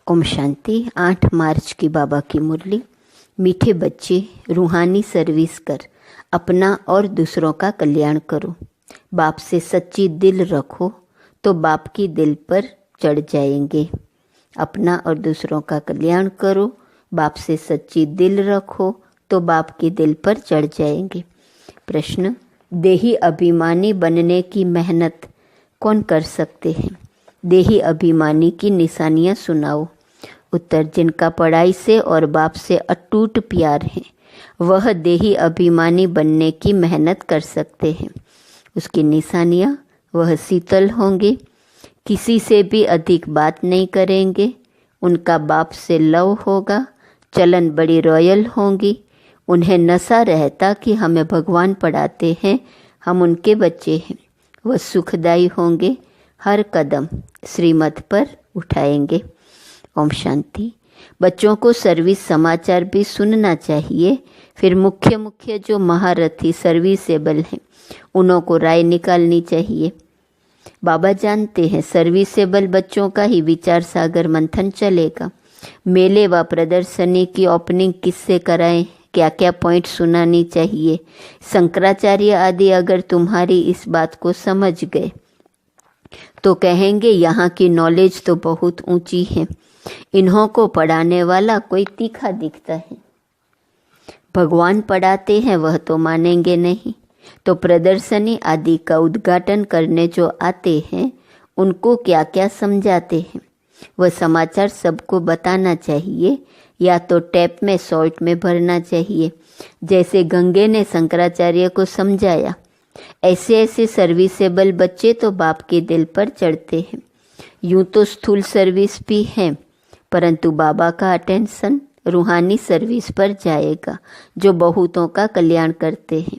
ओम शांति। 8 मार्च की बाबा की मुरली। मीठे बच्चे, रूहानी सर्विस कर अपना और दूसरों का कल्याण करो। बाप से सच्ची दिल रखो तो बाप की दिल पर चढ़ जाएंगे। अपना और दूसरों का कल्याण करो, बाप से सच्ची दिल रखो तो बाप की दिल पर चढ़ जाएंगे। प्रश्न, देही अभिमानी बनने की मेहनत कौन कर सकते हैं? देही अभिमानी की निशानियां सुनाओ। उत्तर, जिनका पढ़ाई से और बाप से अटूट प्यार है वह देही अभिमानी बनने की मेहनत कर सकते हैं। उसकी निशानियां, वह शीतल होंगे, किसी से भी अधिक बात नहीं करेंगे, उनका बाप से लव होगा, चलन बड़ी रॉयल होंगी, उन्हें नशा रहता कि हमें भगवान पढ़ाते हैं, हम उनके बच्चे हैं। वह सुखदायी होंगे, हर कदम श्रीमत पर उठाएंगे। ओम शांति। बच्चों को सर्विस समाचार भी सुनना चाहिए। फिर मुख्य जो महारथी सर्विसेबल हैं उन्हों को राय निकालनी चाहिए। बाबा जानते हैं सर्विसेबल बच्चों का ही विचार सागर मंथन चलेगा। मेले व प्रदर्शनी की ओपनिंग किससे कराएं, क्या क्या पॉइंट सुनानी चाहिए। शंकराचार्य आदि अगर तुम्हारी इस बात को समझ गए तो कहेंगे यहाँ की नॉलेज तो बहुत ऊंची है, इन्हों को पढ़ाने वाला कोई तीखा दिखता है। भगवान पढ़ाते हैं वह तो मानेंगे नहीं। तो प्रदर्शनी आदि का उद्घाटन करने जो आते हैं उनको क्या क्या समझाते हैं वह समाचार सबको बताना चाहिए, या तो टैप में सॉल्ट में भरना चाहिए। जैसे गंगे ने शंकराचार्य को समझाया, ऐसे ऐसे सर्विसेबल बच्चे तो बाप के दिल पर चढ़ते हैं। यूं तो स्थूल सर्विस भी है, परंतु बाबा का अटेंशन रूहानी सर्विस पर जाएगा जो बहुतों का कल्याण करते हैं।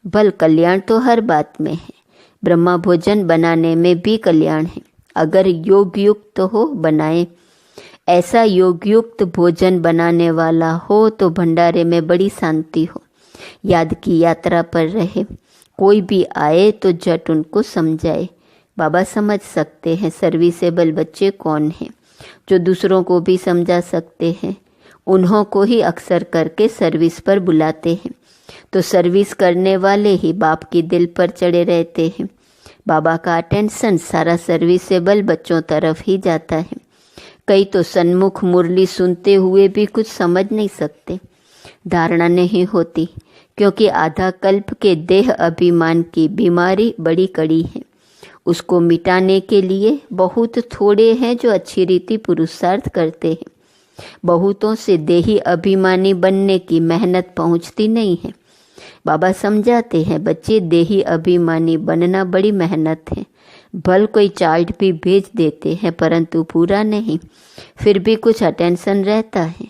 भल कल्याण तो हर बात में है, ब्रह्मा भोजन बनाने में भी कल्याण है। अगर योग युक्त हो बनाए, ऐसा योग युक्त भोजन बनाने वाला हो तो भंडारे में बड़ी शांति हो। याद की यात्रा पर रहे, कोई भी आए तो झट उनको समझाए। बाबा समझ सकते हैं सर्विसेबल बच्चे कौन हैं, जो दूसरों को भी समझा सकते हैं। उन्हों को ही अक्सर करके सर्विस पर बुलाते हैं, तो सर्विस करने वाले ही बाप की दिल पर चढ़े रहते हैं। बाबा का अटेंशन सारा सर्विसेबल बच्चों तरफ ही जाता है। कई तो सन्मुख मुरली सुनते हुए भी कुछ समझ नहीं सकते, धारणा नहीं होती, क्योंकि आधा कल्प के देह अभिमान की बीमारी बड़ी कड़ी है। उसको मिटाने के लिए बहुत थोड़े हैं जो अच्छी रीति पुरुषार्थ करते हैं। बहुतों से देही अभिमानी बनने की मेहनत पहुंचती नहीं है। बाबा समझाते हैं बच्चे देही अभिमानी बनना बड़ी मेहनत है। भल कोई चार्ट भी भेज देते हैं परंतु पूरा नहीं, फिर भी कुछ अटेंशन रहता है।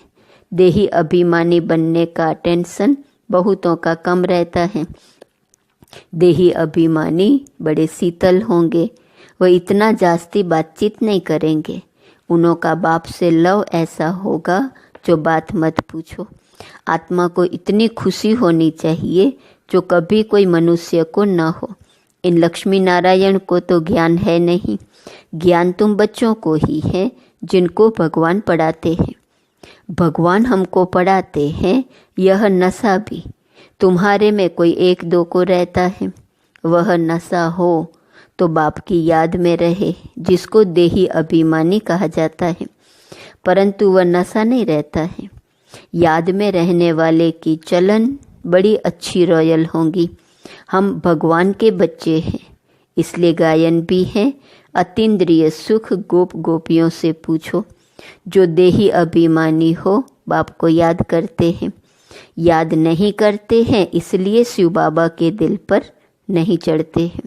देही अभिमानी बनने का अटेंशन बहुतों का कम रहता है। देही अभिमानी बड़े शीतल होंगे, वह इतना जास्ती बातचीत नहीं करेंगे। उन्हों का बाप से लव ऐसा होगा जो बात मत पूछो। आत्मा को इतनी खुशी होनी चाहिए जो कभी कोई मनुष्य को न हो। इन लक्ष्मी नारायण को तो ज्ञान है नहीं, ज्ञान तुम बच्चों को ही है जिनको भगवान पढ़ाते हैं। भगवान हमको पढ़ाते हैं। यह नशा भी तुम्हारे में कोई एक दो को रहता है, वह नशा हो तो बाप की याद में रहे, जिसको देही अभिमानी कहा जाता है, परंतु वह नशा नहीं रहता है। याद में रहने वाले की चलन बड़ी अच्छी रॉयल होंगी। हम भगवान के बच्चे हैं, इसलिए गायन भी है, अतीन्द्रिय सुख गोप गोपियों से पूछो। जो देही अभिमानी हो बाप को याद करते हैं, याद नहीं करते हैं इसलिए शिव बाबा के दिल पर नहीं चढ़ते हैं।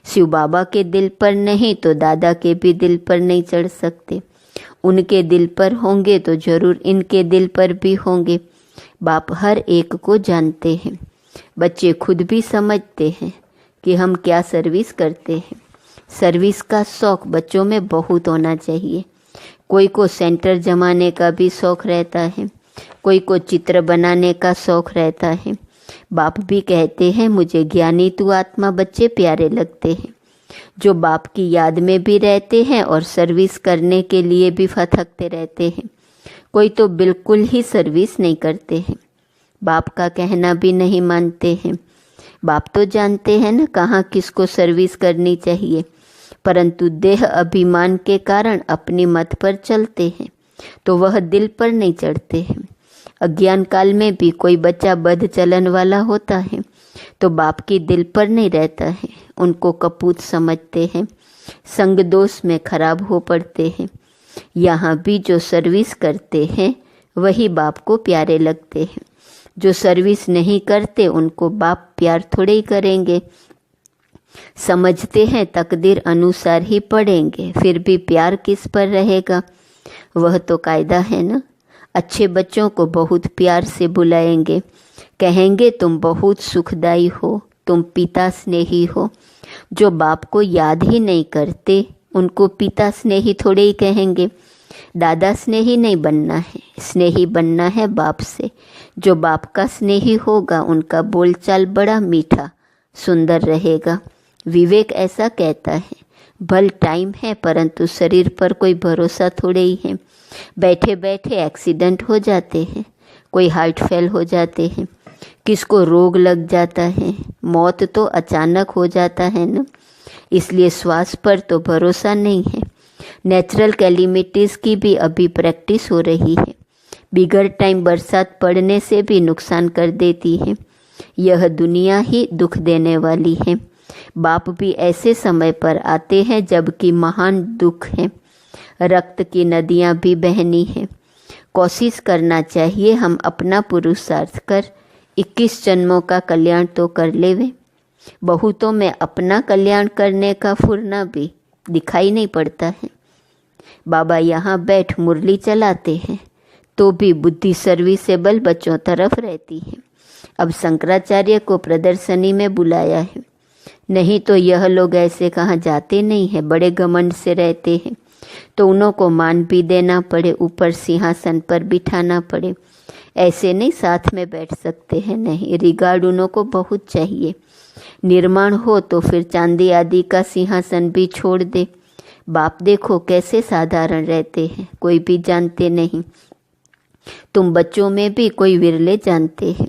शिव बाबा के दिल पर नहीं तो दादा के भी दिल पर नहीं चढ़ सकते। उनके दिल पर होंगे तो जरूर इनके दिल पर भी होंगे। बाप हर एक को जानते हैं। बच्चे खुद भी समझते हैं कि हम क्या सर्विस करते हैं। सर्विस का शौक बच्चों में बहुत होना चाहिए। कोई को सेंटर जमाने का भी शौक रहता है, कोई को चित्र बनाने का शौक रहता है। बाप भी कहते हैं मुझे ज्ञानी तू आत्मा बच्चे प्यारे लगते हैं। जो बाप की याद में भी रहते हैं और सर्विस करने के लिए भी फथकते रहते हैं। कोई तो बिल्कुल ही सर्विस नहीं करते हैं, बाप का कहना भी नहीं मानते हैं। बाप तो जानते हैं ना कहाँ किसको सर्विस करनी चाहिए, परंतु देह अभिमान के कारण अपनी मत पर चलते हैं तो वह दिल पर नहीं चढ़ते हैं। अज्ञान काल में भी कोई बच्चा बद चलन वाला होता है तो बाप की दिल पर नहीं रहता है, उनको कपूत समझते हैं, संग दोष में खराब हो पड़ते हैं। यहाँ भी जो सर्विस करते हैं वही बाप को प्यारे लगते हैं, जो सर्विस नहीं करते उनको बाप प्यार थोड़े ही करेंगे। समझते हैं तकदीर अनुसार ही पढ़ेंगे, फिर भी प्यार किस पर रहेगा? वह तो कायदा है ना। अच्छे बच्चों को बहुत प्यार से बुलाएंगे, कहेंगे तुम बहुत सुखदाई हो, तुम पिता स्नेही हो। जो बाप को याद ही नहीं करते उनको पिता स्नेही थोड़े ही कहेंगे। दादा स्नेही नहीं बनना है, स्नेही बनना है बाप से। जो बाप का स्नेही होगा उनका बोलचाल बड़ा मीठा सुंदर रहेगा। विवेक ऐसा कहता है, भल टाइम है परंतु शरीर पर कोई भरोसा थोड़े ही है। बैठे बैठे एक्सीडेंट हो जाते हैं, कोई हार्ट फेल हो जाते हैं, किसको रोग लग जाता है, मौत तो अचानक हो जाता है ना। इसलिए श्वास पर तो भरोसा नहीं है। नेचुरल कैलेमिटीज़ की भी अभी प्रैक्टिस हो रही है। बिगड़ टाइम बरसात पड़ने से भी नुकसान कर देती है। यह दुनिया ही दुख देने वाली है। बाप भी ऐसे समय पर आते हैं जबकि महान दुख है, रक्त की नदियाँ भी बहनी हैं। कोशिश करना चाहिए हम अपना पुरुषार्थ कर 21 जन्मों का कल्याण तो कर लेवे। बहुतों में अपना कल्याण करने का फुरना भी दिखाई नहीं पड़ता है। बाबा यहाँ बैठ मुरली चलाते हैं तो भी बुद्धि सर्विसेबल बच्चों तरफ रहती है। अब शंकराचार्य को प्रदर्शनी में बुलाया है, नहीं तो यह लोग ऐसे कहाँ जाते नहीं हैं, बड़े घमंड से रहते हैं तो उन्हों को मान भी देना पड़े, ऊपर सिंहासन पर बिठाना पड़े। ऐसे नहीं साथ में बैठ सकते हैं, नहीं, रिगार्ड उन्हों को बहुत चाहिए। निर्माण हो तो फिर चांदी आदि का सिंहासन भी छोड़ दे। बाप देखो कैसे साधारण रहते हैं, कोई भी जानते नहीं। तुम बच्चों में भी कोई विरले जानते हैं।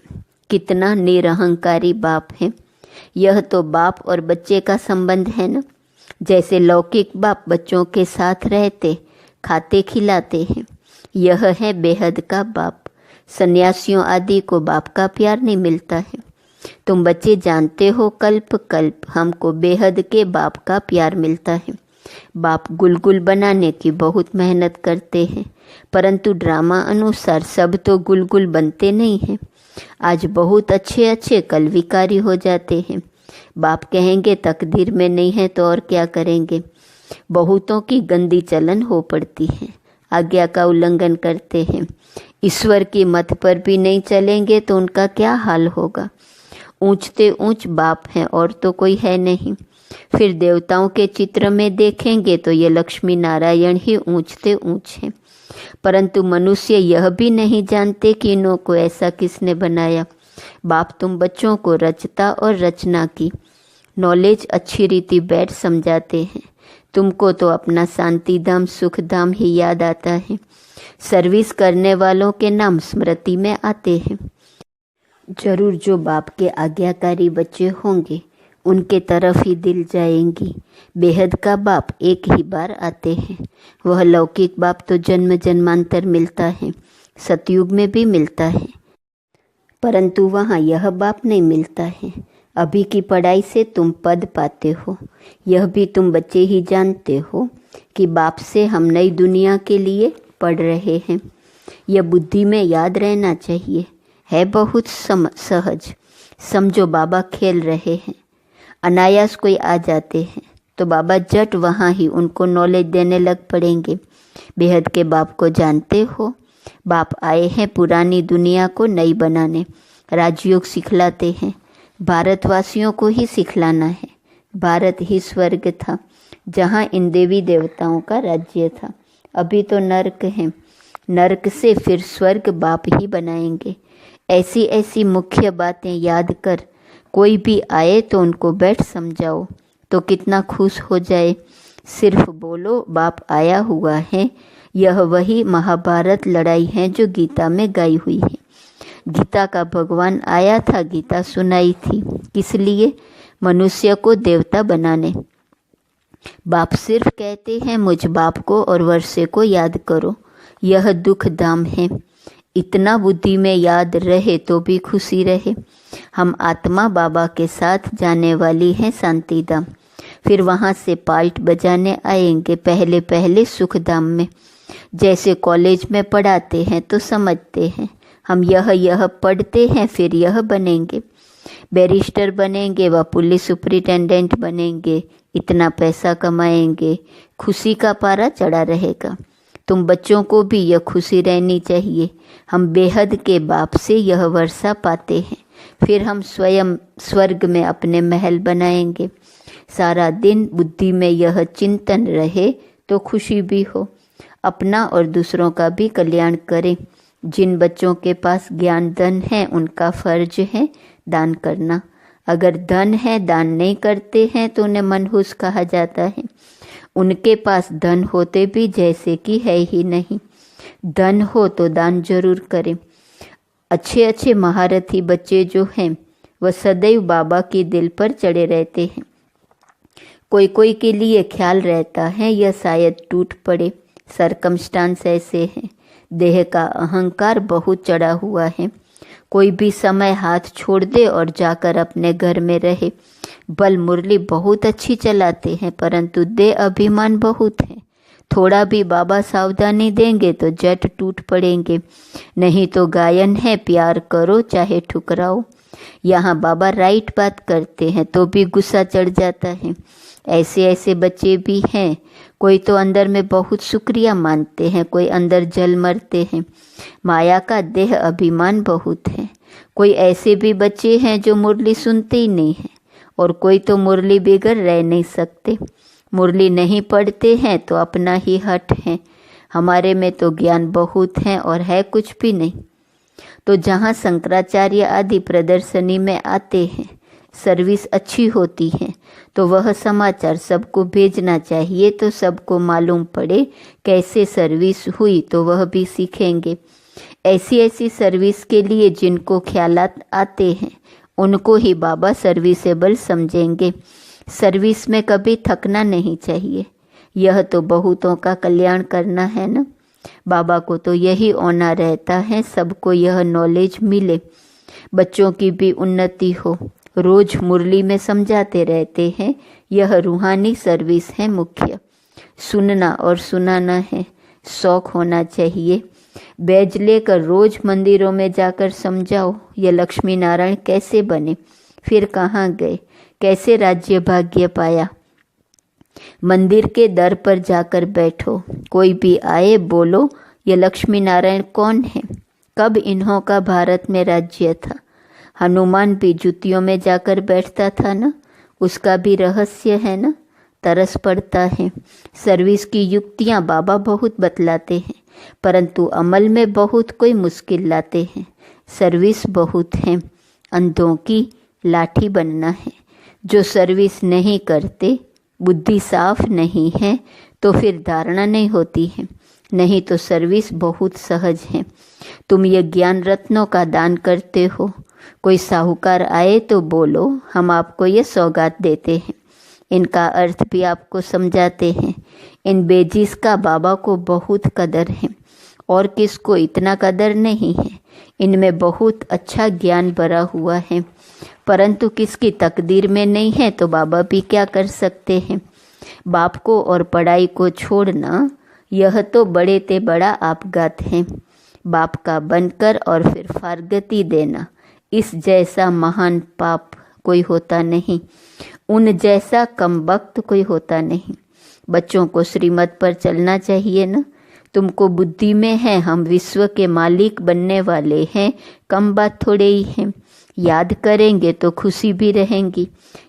कितना निरहंकारी बाप है। यह तो बाप और बच्चे का संबंध है ना। जैसे लौकिक बाप बच्चों के साथ रहते खाते खिलाते हैं, यह है बेहद का बाप। सन्यासियों आदि को बाप का प्यार नहीं मिलता है। तुम बच्चे जानते हो कल्प कल्प हमको बेहद के बाप का प्यार मिलता है। बाप गुलगुल बनाने की बहुत मेहनत करते हैं, परंतु ड्रामा अनुसार सब तो गुलगुल बनते नहीं हैं। आज बहुत अच्छे अच्छे कल विकारी हो जाते हैं। बाप कहेंगे तकदीर में नहीं है तो और क्या करेंगे। बहुतों की गंदी चलन हो पड़ती है, आज्ञा का उल्लंघन करते हैं। ईश्वर की मत पर भी नहीं चलेंगे तो उनका क्या हाल होगा। ऊंचते ऊंच बाप हैं और तो कोई है नहीं। फिर देवताओं के चित्र में देखेंगे तो ये लक्ष्मी नारायण ही ऊंचते ऊंच हैं, परंतु मनुष्य यह भी नहीं जानते कि इन्हों को ऐसा किसने बनाया। बाप तुम बच्चों को रचता और रचना की नॉलेज अच्छी रीति बैठ समझाते हैं। तुमको तो अपना शांति धाम सुख धाम ही याद आता है। सर्विस करने वालों के नाम स्मृति में आते हैं। जरूर जो बाप के आज्ञाकारी बच्चे होंगे उनके तरफ ही दिल जाएंगी। बेहद का बाप एक ही बार आते हैं। वह लौकिक बाप तो जन्म जन्मांतर मिलता है, सतयुग में भी मिलता है, परंतु वहाँ यह बाप नहीं मिलता है। अभी की पढ़ाई से तुम पद पाते हो, यह भी तुम बच्चे ही जानते हो कि बाप से हम नई दुनिया के लिए पढ़ रहे हैं। यह बुद्धि में याद रहना चाहिए। है बहुत सहज। समझो बाबा खेल रहे हैं, अनायास कोई आ जाते हैं तो बाबा जट वहाँ ही उनको नॉलेज देने लग पड़ेंगे। बेहद के बाप को जानते हो, बाप आए हैं पुरानी दुनिया को नई बनाने, राजयोग सिखलाते हैं। भारतवासियों को ही सिखलाना है। भारत ही स्वर्ग था जहाँ इन देवी देवताओं का राज्य था। अभी तो नर्क है, नर्क से फिर स्वर्ग बाप ही बनाएंगे। ऐसी ऐसी मुख्य बातें याद कर कोई भी आए तो उनको बैठ समझाओ, तो कितना खुश हो जाए। सिर्फ बोलो बाप आया हुआ है। यह वही महाभारत लड़ाई है जो गीता में गाई हुई है। गीता का भगवान आया था, गीता सुनाई थी। किस लिए? मनुष्य को देवता बनाने। बाप सिर्फ कहते हैं मुझ बाप को और वर्षे को याद करो। यह दुख धाम है। इतना बुद्धि में याद रहे तो भी खुशी रहे। हम आत्मा बाबा के साथ जाने वाली हैं शांति धाम। फिर वहाँ से पाल्ट बजाने आएंगे, पहले पहले सुख धाम में। जैसे कॉलेज में पढ़ाते हैं तो समझते हैं। हम यह पढ़ते हैं, फिर यह बनेंगे। बैरिस्टर बनेंगे व पुलिस सुपरिटेंडेंट बनेंगे, इतना पैसा कमाएंगे, खुशी का पारा चढ़ा रहेगा। तुम बच्चों को भी यह खुशी रहनी चाहिए। हम बेहद के बाप से यह वर्षा पाते हैं। फिर हम स्वयं स्वर्ग में अपने महल बनाएंगे। सारा दिन बुद्धि में यह चिंतन रहे तो खुशी भी हो। अपना और दूसरों का भी कल्याण करें। जिन बच्चों के पास ज्ञान धन है उनका फर्ज है दान करना। अगर धन है दान नहीं करते हैं तो उन्हें मनहूस कहा जाता है। उनके पास धन होते भी जैसे कि है ही नहीं। धन हो तो दान जरूर करें। अच्छे अच्छे महारथी बच्चे जो हैं वह सदैव बाबा की दिल पर चढ़े रहते हैं। कोई कोई के लिए ख्याल रहता है यह शायद टूट पड़े। सरकमस्टांस ऐसे हैं। देह का अहंकार बहुत चढ़ा हुआ है। कोई भी समय हाथ छोड़ दे और जाकर अपने घर में रहे। बल मुरली बहुत अच्छी चलाते हैं परंतु दे अभिमान बहुत है। थोड़ा भी बाबा सावधानी देंगे तो जट टूट पड़ेंगे। नहीं तो गायन है प्यार करो चाहे ठुकराओ। यहाँ बाबा राइट बात करते हैं तो भी गुस्सा चढ़ जाता है। ऐसे ऐसे बच्चे भी हैं। कोई तो अंदर में बहुत शुक्रिया मानते हैं, कोई अंदर जल मरते हैं। माया का देह अभिमान बहुत है। कोई ऐसे भी बच्चे हैं जो मुरली सुनते ही नहीं हैं और कोई तो मुरली बगैर रह नहीं सकते। मुरली नहीं पढ़ते हैं तो अपना ही हट है। हमारे में तो ज्ञान बहुत है और है कुछ भी नहीं। तो जहाँ शंकराचार्य आदि प्रदर्शनी में आते हैं, सर्विस अच्छी होती है तो वह समाचार सबको भेजना चाहिए तो सबको मालूम पड़े कैसे सर्विस हुई तो वह भी सीखेंगे। ऐसी ऐसी सर्विस के लिए जिनको ख्यालात आते हैं उनको ही बाबा सर्विसेबल समझेंगे। सर्विस में कभी थकना नहीं चाहिए। यह तो बहुतों का कल्याण करना है ना। बाबा को तो यही होना रहता है, सबको यह नॉलेज मिले, बच्चों की भी उन्नति हो। रोज मुरली में समझाते रहते हैं यह रूहानी सर्विस है मुख्य। सुनना और सुनाना है, शौक होना चाहिए। बैज लेकर रोज मंदिरों में जाकर समझाओ ये लक्ष्मी नारायण कैसे बने, फिर कहाँ गए, कैसे राज्य भाग्य पाया। मंदिर के दर पर जाकर बैठो, कोई भी आए बोलो ये लक्ष्मी नारायण कौन है, कब इन्हों का भारत में राज्य था। हनुमान भी जुतियों में जाकर बैठता था ना, उसका भी रहस्य है ना। तरस पड़ता है। सर्विस की युक्तियाँ बाबा बहुत बतलाते हैं परंतु अमल में बहुत कोई मुश्किल लाते हैं। सर्विस बहुत है, अंधों की लाठी बनना है। जो सर्विस नहीं करते, बुद्धि साफ नहीं है तो फिर धारणा नहीं होती है। नहीं तो सर्विस बहुत सहज है। तुम ये ज्ञान रत्नों का दान करते हो। कोई साहूकार आए तो बोलो हम आपको ये सौगात देते हैं। इनका अर्थ भी आपको समझाते हैं। इन बेजीज का बाबा को बहुत कदर है और किसको इतना कदर नहीं है। इनमें बहुत अच्छा ज्ञान भरा हुआ है परंतु किसकी तकदीर में नहीं है तो बाबा भी क्या कर सकते हैं। बाप को और पढ़ाई को छोड़ना यह तो बड़े ते बड़ा आपघात है। बाप का बनकर और फिर फारगती देना, इस जैसा महान पाप कोई होता नहीं। उन जैसा कमबख्त कोई होता नहीं। बच्चों को श्रीमत पर चलना चाहिए ना। तुमको बुद्धि में है हम विश्व के मालिक बनने वाले हैं, कम बात थोड़े ही है। याद करेंगे तो खुशी भी रहेंगी।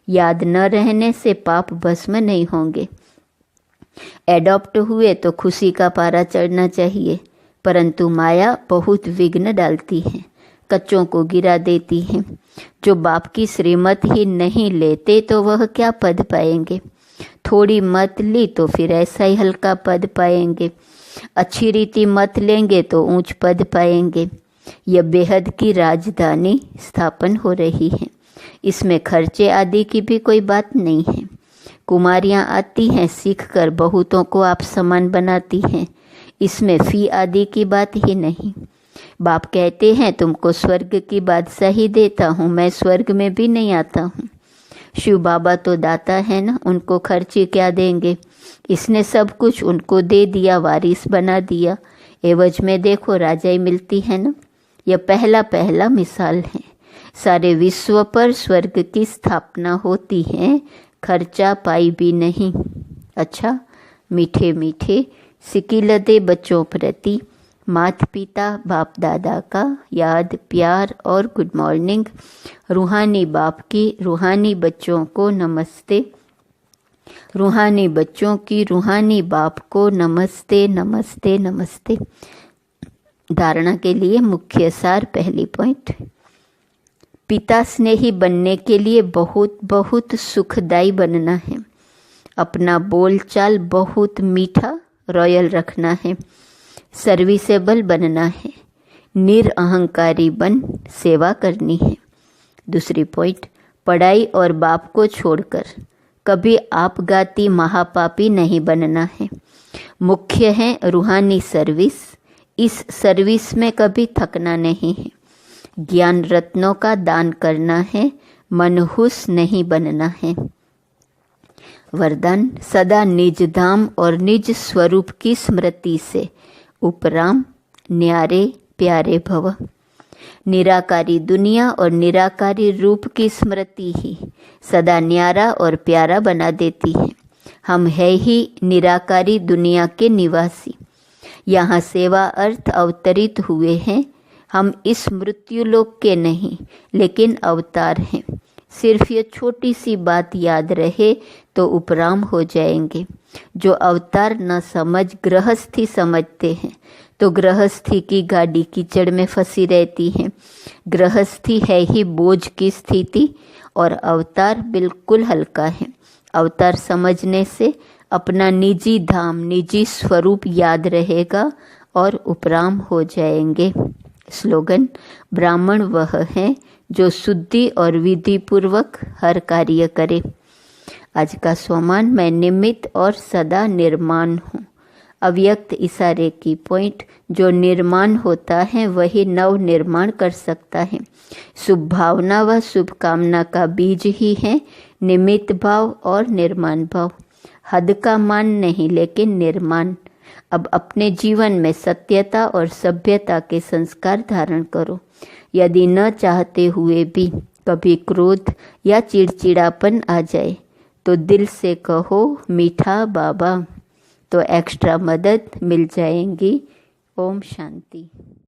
याद न रहने से पाप भस्म नहीं होंगे। एडॉप्ट हुए तो खुशी का पारा चढ़ना चाहिए परंतु माया बहुत विघ्न डालती है। कच्चों को गिरा देती हैं। जो बाप की श्रीमत ही नहीं लेते तो वह क्या पद पाएंगे। थोड़ी मत ली तो फिर ऐसा ही हल्का पद पाएंगे। अच्छी रीति मत लेंगे तो ऊंच पद पाएंगे। यह बेहद की राजधानी स्थापन हो रही है। इसमें खर्चे आदि की भी कोई बात नहीं है। कुमारियां आती हैं, सीख कर बहुतों को आप समान बनाती हैं। इसमें फी आदि की बात ही नहीं। बाप कहते हैं तुमको स्वर्ग की बादशाही देता हूँ, मैं स्वर्ग में भी नहीं आता हूँ। शिव बाबा तो दाता है ना, उनको खर्चे क्या देंगे। इसने सब कुछ उनको दे दिया, वारिस बना दिया। एवज में देखो राजाई मिलती है ना। यह पहला मिसाल है। सारे विश्व पर स्वर्ग की स्थापना होती है, खर्चा पाई भी नहीं। अच्छा, मीठे मीठे सिकिलते बच्चों प्रति माता पिता बाप दादा का याद, प्यार और गुड मॉर्निंग। रूहानी बाप की रूहानी बच्चों को नमस्ते। रूहानी बच्चों की रूहानी बाप को नमस्ते नमस्ते नमस्ते। धारणा के लिए मुख्य सार, पहली पॉइंट, पिता स्नेही बनने के लिए बहुत बहुत सुखदायी बनना है। अपना बोलचाल बहुत मीठा रॉयल रखना है। सर्विसेबल बनना है। निरअहंकारी बन सेवा करनी है। दूसरी पॉइंट, पढ़ाई और बाप को छोड़कर कभी आपघाती महापापी नहीं बनना है। मुख्य है रूहानी सर्विस। इस सर्विस में कभी थकना नहीं है। ज्ञान रत्नों का दान करना है, मनहूस नहीं बनना है। वरदान, सदा निज धाम और निज स्वरूप की स्मृति से उपराम न्यारे प्यारे भव। निराकारी दुनिया और निराकारी रूप की स्मृति ही सदा न्यारा और प्यारा बना देती है। हम है ही निराकारी दुनिया के निवासी। यहाँ सेवा अर्थ अवतरित हुए हैं। हम इस मृत्युलोक के नहीं लेकिन अवतार हैं। सिर्फ ये छोटी सी बात याद रहे तो उपराम हो जाएंगे। जो अवतार न समझ गृहस्थी समझते हैं तो गृहस्थी की गाड़ी कीचड़ में फंसी रहती है। गृहस्थी है ही बोझ की स्थिति और अवतार बिल्कुल हल्का है। अवतार समझने से अपना निजी धाम, निजी स्वरूप याद रहेगा और उपराम हो जाएंगे। स्लोगन, ब्राह्मण वह है जो शुद्धि और विधि पूर्वक हर कार्य करे। आज का सोमान, मैं निमित्त और सदा निर्माण हूँ। अव्यक्त इशारे की पॉइंट, जो निर्माण होता है वही नव निर्माण कर सकता है। शुभ भावना व शुभ कामना का बीज ही है निमित्त भाव और निर्माण भाव। हद का मान नहीं लेकिन निर्माण। अब अपने जीवन में सत्यता और सभ्यता के संस्कार धारण करो। यदि न चाहते हुए भी कभी क्रोध या चिड़चिड़ापन आ जाए तो दिल से कहो मीठा बाबा, तो एक्स्ट्रा मदद मिल जाएंगी। ओम शांति।